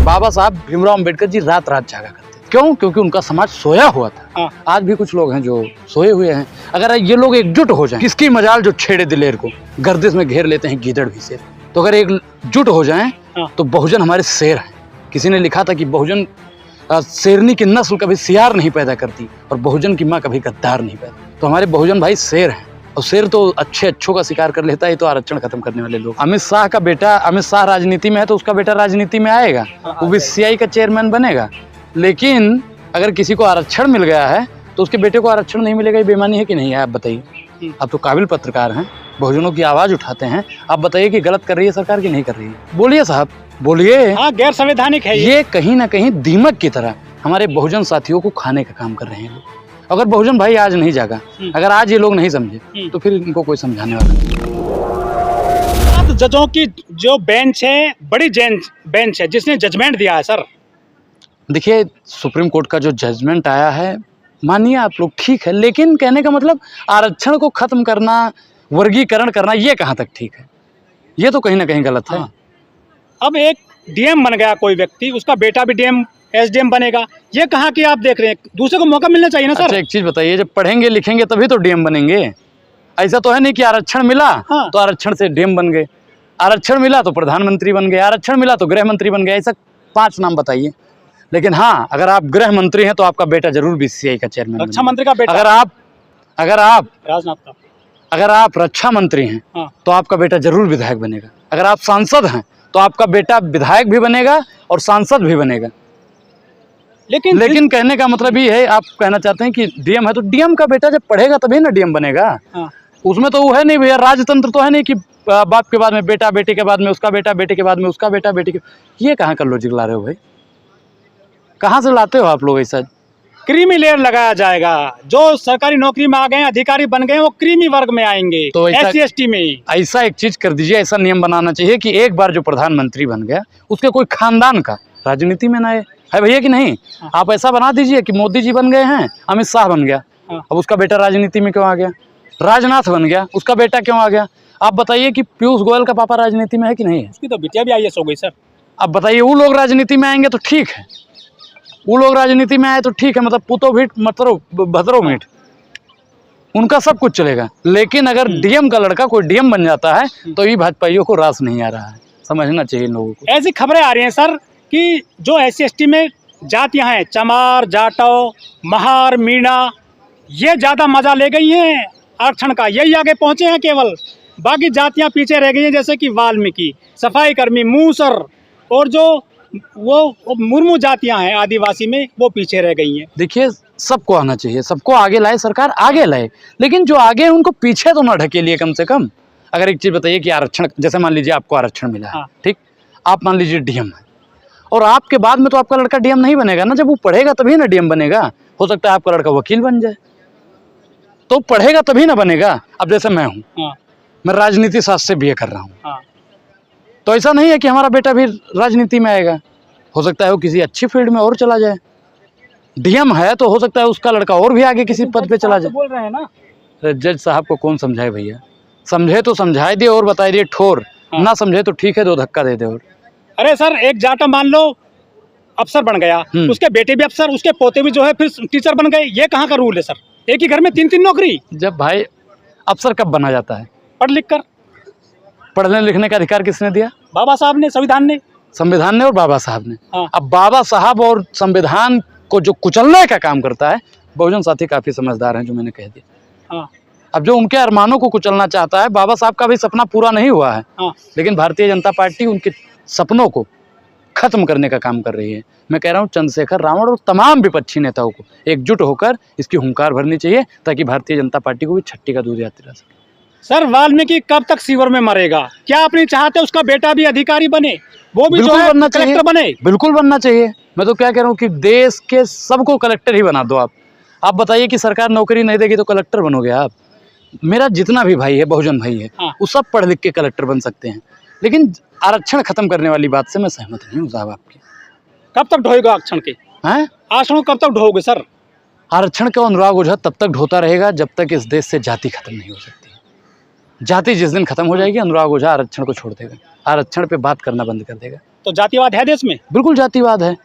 बाबा साहब भीमराव अंबेडकर जी रात रात जागा करते थे। क्यों? क्योंकि उनका समाज सोया हुआ था। आज भी कुछ लोग हैं जो सोए हुए हैं। अगर ये लोग एकजुट हो जाएं, किसकी मजाल जो छेड़े दिलेर को गर्दिश में घेर लेते हैं गीदड़ भी शेर। तो अगर एकजुट हो जाएं तो बहुजन हमारे शेर हैं। किसी ने लिखा था कि बहुजन शेरनी की नस्ल कभी सियार नहीं पैदा करती और बहुजन की माँ कभी गद्दार नहीं पैदा। तो हमारे बहुजन भाई शेर हैं और शेर तो अच्छों का शिकार कर लेता है। तो आरक्षण खत्म करने वाले लोग। अमित शाह का बेटा, अमित शाह राजनीति में है तो उसका बेटा राजनीति में आएगा, वो बीसीसीआई का चेयरमैन बनेगा। लेकिन अगर किसी को आरक्षण मिल गया है तो उसके बेटे को आरक्षण नहीं मिलेगा। ये बेईमानी है कि नहीं है? आप बताइए। आप तो काबिल पत्रकार हैं, बहुजनों की आवाज उठाते हैं। आप बताइए कि गलत कर रही है सरकार की नहीं कर रही है? बोलिए साहब, बोलिए। हाँ, गैर संवैधानिक है ये कहीं ना कहीं दीमक की तरह हमारे बहुजन साथियों को खाने का काम कर रहे हैं लोग। अगर बहुजन भाई आज नहीं जागा, अगर आज ये लोग नहीं समझे तो फिर इनको कोई समझाने वाला नहीं। जजों की जो बेंच है, बड़ी बेंच है जिसने जजमेंट दिया है सर। देखिए, सुप्रीम कोर्ट का जो जजमेंट आया है, मानिए आप लोग, ठीक है, लेकिन कहने का मतलब आरक्षण को खत्म करना, वर्गीकरण करना, ये कहाँ तक ठीक है? ये तो कहीं ना कहीं गलत है। अब एक डीएम बन गया कोई व्यक्ति, उसका बेटा भी डीएम एसडीएम बनेगा। ये कहाँ की आप देख रहे हैं? दूसरे को मौका मिलना चाहिए ना सर। अच्छा, एक चीज बताइए, जब पढ़ेंगे लिखेंगे तभी तो डीएम बनेंगे। ऐसा तो है नहीं कि आरक्षण मिला तो आरक्षण से डीएम बन गए, आरक्षण मिला तो प्रधानमंत्री बन गए, आरक्षण मिला तो गृह मंत्री बन गए। ऐसा 5 नाम बताइए। लेकिन हाँ, अगर आप गृह मंत्री हैं तो आपका बेटा जरूर बीसीसीआई का चेयरमैन, रक्षा मंत्री का बेटा। अगर आप रक्षा मंत्री हैं तो आपका बेटा जरूर विधायक बनेगा। अगर आप सांसद हैं तो आपका बेटा विधायक भी बनेगा और सांसद भी बनेगा। लेकिन कहने का मतलब ये है, आप कहना चाहते हैं कि डीएम है तो डीएम का बेटा जब पढ़ेगा तभी ना डीएम बनेगा। उसमें तो वो है नहीं भैया, राजतंत्र तो है नहीं कि बाप के बाद में बेटा, बेटे के बाद में उसका बेटा, बेटे के बाद में उसका बेटा, बेटे के। ये कहाँ का लॉजिक ला रहे हो भाई? कहाँ से लाते हो आप लोग ऐसा? क्रीमी लेयर लगाया जाएगा। जो सरकारी नौकरी में आ गए, अधिकारी बन गए, वो क्रीमी वर्ग में आएंगे, तो SC ST में। ऐसा एक चीज कर दीजिए, ऐसा नियम बनाना चाहिए कि एक बार जो प्रधानमंत्री बन गया उसके कोई खानदान का राजनीति में ना है भैया कि नहीं? आप ऐसा बना दीजिए कि मोदी जी बन गए हैं, अमित शाह बन गया, अब उसका बेटा राजनीति में क्यों आ गया? राजनाथ बन गया, उसका बेटा क्यों आ गया? आप बताइए कि पीयूष गोयल का पापा राजनीति में है कि नहीं है? उसकी तो बिटिया भी IAS हो गई सर। अब बताइए, वो लोग राजनीति में आएंगे तो ठीक है, वो लोग राजनीति में आए तो ठीक है, मतलब पुतो भीट मतलब भद्रो मीठ, उनका सब कुछ चलेगा। लेकिन अगर डीएम का लड़का कोई डीएम बन जाता है तो ये भाजपाइयों को रास नहीं आ रहा है। समझना चाहिए लोगों को। ऐसी खबरें आ रही हैं सर कि जो SC ST में जातियां हैं, चमार, जाटव, महार, मीणा, ये ज्यादा मजा ले गई हैं आरक्षण का, यही आगे पहुंचे हैं केवल। बाकी जातियां पीछे रह गई हैं, जैसे कि वाल्मीकि, सफाई कर्मी, मूसर, और जो वो मुर्मू जातियां हैं आदिवासी में, वो पीछे रह गई हैं। देखिए, सबको आना चाहिए, सबको आगे लाए, सरकार आगे लाए, लेकिन जो आगे हैं उनको पीछे तो ना ढकेलिए कम से कम। अगर एक चीज बताइए कि आरक्षण, जैसे मान लीजिए आपको आरक्षण मिला है, ठीक, आप मान लीजिए डीएम है, और आपके बाद में तो आपका लड़का डीएम नहीं बनेगा ना। जब वो पढ़ेगा तभी ना डीएम बनेगा। हो सकता है आपका लड़का वकील बन जाए, तो पढ़ेगा तभी ना बनेगा। अब जैसे मैं हूँ, मैं राजनीति शास्त्र से BA कर रहा हूँ, तो ऐसा नहीं है कि हमारा बेटा भी राजनीति में आएगा। हो सकता है वो किसी अच्छी फील्ड में और चला जाए। डीएम है तो हो सकता है उसका लड़का और भी आगे किसी पद पे चला जाए। बोल रहे हैं ना, जज साहब को कौन समझाए भैया? समझे तो समझाए दिए और बताए दिए ठोर, ना समझे तो ठीक है, 2 धक्का दे दे। और अरे सर, एक जाटा मान लो अफसर बन गया, उसके बेटे भी अफसर, उसके पोते भी जो है फिर टीचर बन गए। ये कहाँ का रूल है सर? एक ही घर में 3-3 नौकरी। जब भाई अफसर कब बना जाता है? पढ़ लिख कर। पढ़ने लिखने का अधिकार किसने दिया? बाबा साहब ने, संविधान ने और बाबा साहब ने। अब बाबा साहब और संविधान को जो कुचलने का काम करता है, बहुजन साथी काफी समझदार हैं, जो मैंने कह दिया। अब जो उनके अरमानों को कुचलना चाहता है, बाबा साहब का भी सपना पूरा नहीं हुआ है, लेकिन भारतीय जनता पार्टी उनके सपनों को खत्म करने का काम कर रही है। मैं कह रहा हूँ, चंद्रशेखर, रावण और तमाम विपक्षी नेताओं को एकजुट होकर इसकी हुंकार भरनी चाहिए, ताकि भारतीय जनता पार्टी को भी छट्टी का दूध याद रह सके। सर, वाल्मीकि कब तक सीवर में मरेगा? क्या आप नहीं चाहते उसका बेटा भी अधिकारी बने, वो भी जो है कलेक्टर बने? बिल्कुल बनना चाहिए। मैं तो क्या कह रहा हूँ कि देश के सबको कलेक्टर ही बना दो। आप बताइए कि सरकार नौकरी नहीं देगी तो कलेक्टर बनोगे आप? मेरा जितना भी भाई है, बहुजन भाई है, वो सब पढ़ लिख के कलेक्टर बन सकते हैं। लेकिन आरक्षण खत्म करने वाली बात से मैं सहमत नहीं हूँ साहब आपकी। कब तक ढोएगा आरक्षण के? आरक्षण कब तक ढोगे सर? आरक्षण का अनुराग ओझा तब तक ढोता रहेगा जब तक इस देश से जाति खत्म नहीं हो सकती। जाति जिस दिन खत्म हो जाएगी, अनुराग ओझा आरक्षण को छोड़ देगा, आरक्षण पे बात करना बंद कर देगा। तो जातिवाद है देश में? बिल्कुल जातिवाद है।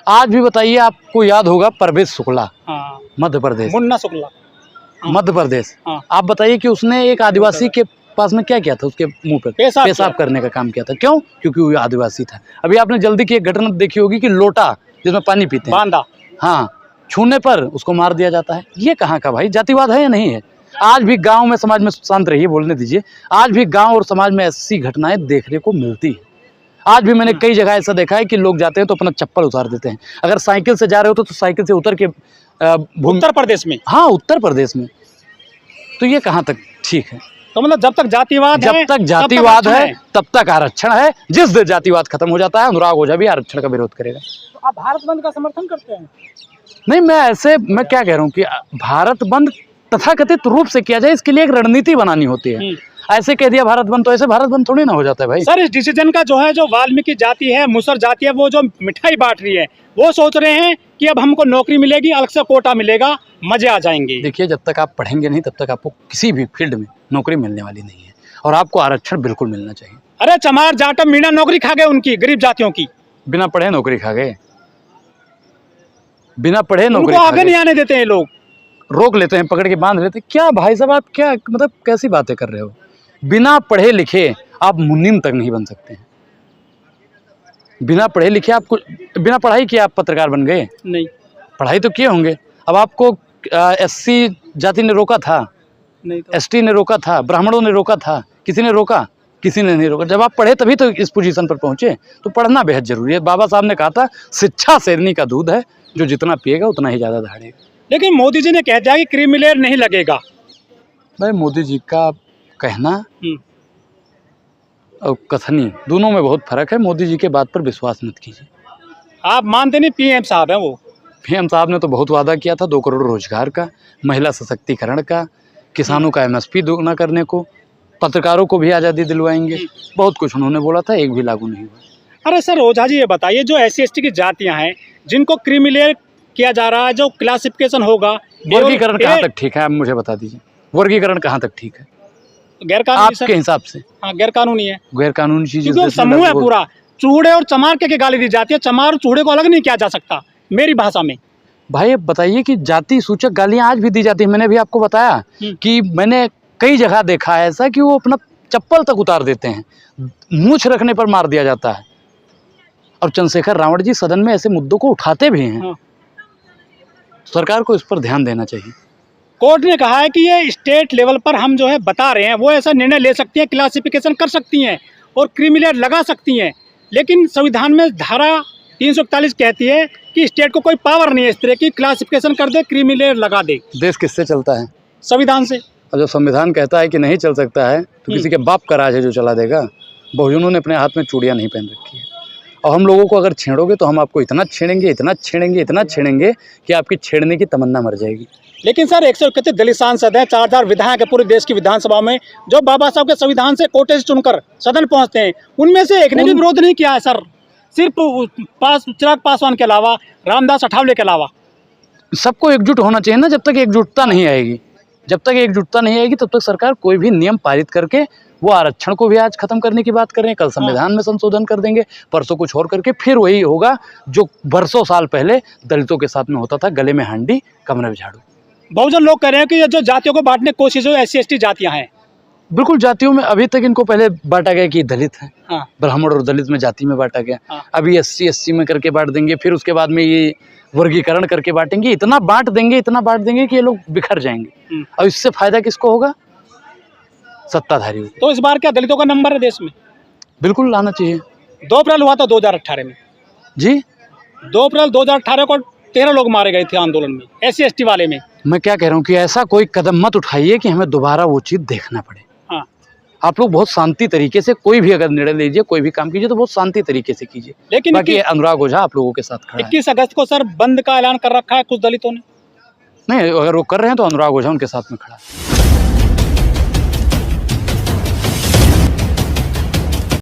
आज भी बताइए, आपको याद होगा परवेज शुक्ला, हाँ, मध्य प्रदेश, मुन्ना शुक्ला, हाँ, मध्य प्रदेश। हाँ, आप बताइए कि उसने एक आदिवासी के पास में क्या किया था, उसके मुंह पर पेशाब करने का काम किया था। क्यों? क्योंकि वो आदिवासी था। अभी आपने जल्दी की एक घटना देखी होगी कि लोटा जिसमें पानी पीते हैं, बांधा, हाँ, छूने पर उसको मार दिया जाता है। ये कहाँ का भाई जातिवाद है या नहीं है? आज भी गांव में, समाज में, शांत रहिए, बोलने दीजिए, आज भी गांव और समाज में ऐसी घटनाएं देखने को मिलती है। आज भी मैंने कई जगह ऐसा देखा है कि लोग जाते हैं तो अपना चप्पल उतार देते हैं। अगर साइकिल से जा रहे हो तो साइकिल से उतर के उत्तर प्रदेश में, हाँ, उत्तर प्रदेश में। तो ये कहाँ तक ठीक है? तो मतलब जब तक जातिवाद है, तब तक आरक्षण है। जिस दिन जातिवाद खत्म हो जाता है, अनुराग ओझा भी आरक्षण का विरोध करेगा। तो आप भारत बंद का समर्थन करते हैं? नहीं, मैं क्या कह रहा हूँ कि भारत बंद तथाकथित रूप से किया जाए, इसके लिए एक रणनीति बनानी होती है। ऐसे कह दिया भारत बंद, तो ऐसे भारत बंद थोड़ी ना हो जाता है भाई। सर, इस डिसीजन का जो है, जो वाल्मीकि जाति है, मुसर जाति है, वो जो मिठाई बांट रही है, वो सोच रहे हैं कि अब हमको नौकरी मिलेगी, अलग से कोटा मिलेगा, मजे आ जाएंगे। देखिए, जब तक आप पढ़ेंगे नहीं तब तक आपको किसी भी फील्ड में नौकरी मिलने वाली नहीं है, और आपको आरक्षण बिल्कुल मिलना चाहिए। अरे चमार जाटव मीणा नौकरी खा गए उनकी, गरीब जातियों की। बिना पढ़े नौकरी खा गए, बिना पढ़े नौकरी उनको आगे नहीं आने देते हैं लोग, रोक लेते हैं, पकड़ के बांध लेते हैं। क्या भाई साहब, आप क्या मतलब कैसी बातें कर रहे हो? बिना पढ़े लिखे आप मुनीम तक नहीं बन सकते हैं। बिना पढ़े लिखे आपको, बिना पढ़ाई किए आप पत्रकार बन गए? नहीं, पढ़ाई तो किए होंगे। अब आपको एससी जाति ने रोका था, नहीं तो। एसटी ने रोका था, ब्राह्मणों ने रोका था, किसी ने रोका? किसी ने नहीं रोका। जब आप पढ़े तभी तो इस पोजीशन पर पहुंचे। तो पढ़ना बेहद जरूरी है। बाबा साहब ने कहा था, शिक्षा शेरनी का दूध है, जो जितना पिएगा उतना ही ज्यादा दहाड़ेगा। लेकिन मोदी जी ने कह दिया कि क्रीमी लेयर नहीं लगेगा। भाई, मोदी जी का कहना और कथनी दोनों में बहुत फर्क है। मोदी जी के बात पर विश्वास मत कीजिए। आप मानते नहीं? पीएम साहब हैं वो। पीएम साहब ने तो बहुत वादा किया था, 2 करोड़ रोजगार का, महिला सशक्तिकरण का, किसानों का एमएसपी दोगुना करने को, पत्रकारों को भी आज़ादी दिलवाएंगे। बहुत कुछ उन्होंने बोला था, एक भी लागू नहीं हुआ। अरे सर ओझा जी, ये बताइए, जो SC/ST की जातियां हैं, जिनको क्रीमी लेयर किया जा रहा है, जो क्लासिफिकेशन होगा, वर्गीकरण कहाँ तक ठीक है? आप मुझे बता दीजिए, वर्गीकरण कहाँ तक ठीक है गैरकानूनी आपके हिसाब से? हाँ, गैरकानूनी है। गैरकानूनी चीज समूह है पूरा। चूड़े और चमार के गाली दी जाती है, चमार और चूड़े को अलग नहीं किया जा सकता मेरी भाषा में। भाई, बताइए कि जाति सूचक गालियां आज भी दी जाती है। मैंने भी आपको बताया कि मैंने कई जगह देखा है ऐसा कि वो अपना चप्पल तक उतार देते हैं, मूंछ रखने पर मार दिया जाता है। और चंद्रशेखर रावण जी सदन में ऐसे मुद्दों को उठाते भी हैं। सरकार को इस पर ध्यान देना चाहिए। कोर्ट ने कहा है कि ये स्टेट लेवल पर हम जो है बता रहे हैं, वो ऐसा निर्णय ले सकती हैं, क्लासिफिकेशन कर सकती हैं और क्रीमी लेयर लगा सकती हैं। लेकिन संविधान में धारा 341 कहती है कि स्टेट को कोई पावर नहीं है इस तरह की, क्लासिफिकेशन कर दे, क्रीमी लेयर लगा दे। देश किससे चलता है? संविधान से। और जब संविधान कहता है कि नहीं चल सकता है, तो किसी के बाप का राज है जो चला देगा? बहुजनों ने अपने हाथ में चूड़ियाँ नहीं पहन रखी है, और हम लोगों को अगर छेड़ोगे तो हम आपको इतना छेड़ेंगे, इतना छेड़ेंगे, इतना छेड़ेंगे कि आपकी छेड़ने की तमन्ना मर जाएगी। लेकिन सर 131 दलित सांसद हैं, 4000 विधायक है पूरे देश की विधानसभा में, जो बाबा साहब के संविधान से कोटे से चुनकर सदन पहुंचते हैं। उनमें से एक ने भी विरोध नहीं किया है सर, सिर्फ चिराग पासवान के अलावा, रामदास अठावले के अलावा। सबको एकजुट होना चाहिए ना। जब तक एकजुटता नहीं आएगी, तब तक सरकार कोई भी नियम पारित करके, वो आरक्षण को भी आज खत्म करने की बात कर रहे हैं, कल संविधान में संशोधन कर देंगे, परसों कुछ और करके फिर वही होगा जो बरसों साल पहले दलितों के साथ में होता था, गले में हांडी, कमरे में झाड़ू। बहुजन लोग कह रहे हैं कि ये जो जातियों को बांटने की कोशिश हो, SC/ST जातियां हैं। बिल्कुल, जातियों में अभी तक इनको पहले बांटा गया कि दलित है, ब्राह्मण और दलित में जाति में बांटा गया। अभी SC/ST में करके बांट देंगे, फिर उसके बाद में ये वर्गीकरण करके बांटेंगे। इतना बांट देंगे कि ये लोग बिखर जाएंगे। और इससे फायदा किसको होगा? सत्ताधारी। तो इस बार क्या दलितों का नंबर है देश में? बिल्कुल लाना चाहिए। 2 अप्रैल हुआ था 2018 में जी, 2 अप्रैल 2018 को 13 लोग मारे गए थे आंदोलन में, SC/ST वाले में। मैं क्या कह रहा हूँ कि ऐसा कोई कदम मत उठाइए कि हमें दोबारा वो चीज़ देखना पड़े। आप लोग बहुत शांति तरीके से कोई भी अगर निर्णय लीजिए, कोई भी काम कीजिए तो बहुत शांति तरीके से कीजिए। लेकिन बाकी अनुराग ओझा आप लोगों के साथ खड़ा है। 21 अगस्त को सर बंद का ऐलान कर रखा है कुछ दलितों ने। नहीं, अगर वो कर रहे हैं तो अनुराग ओझा उनके साथ में खड़ा है।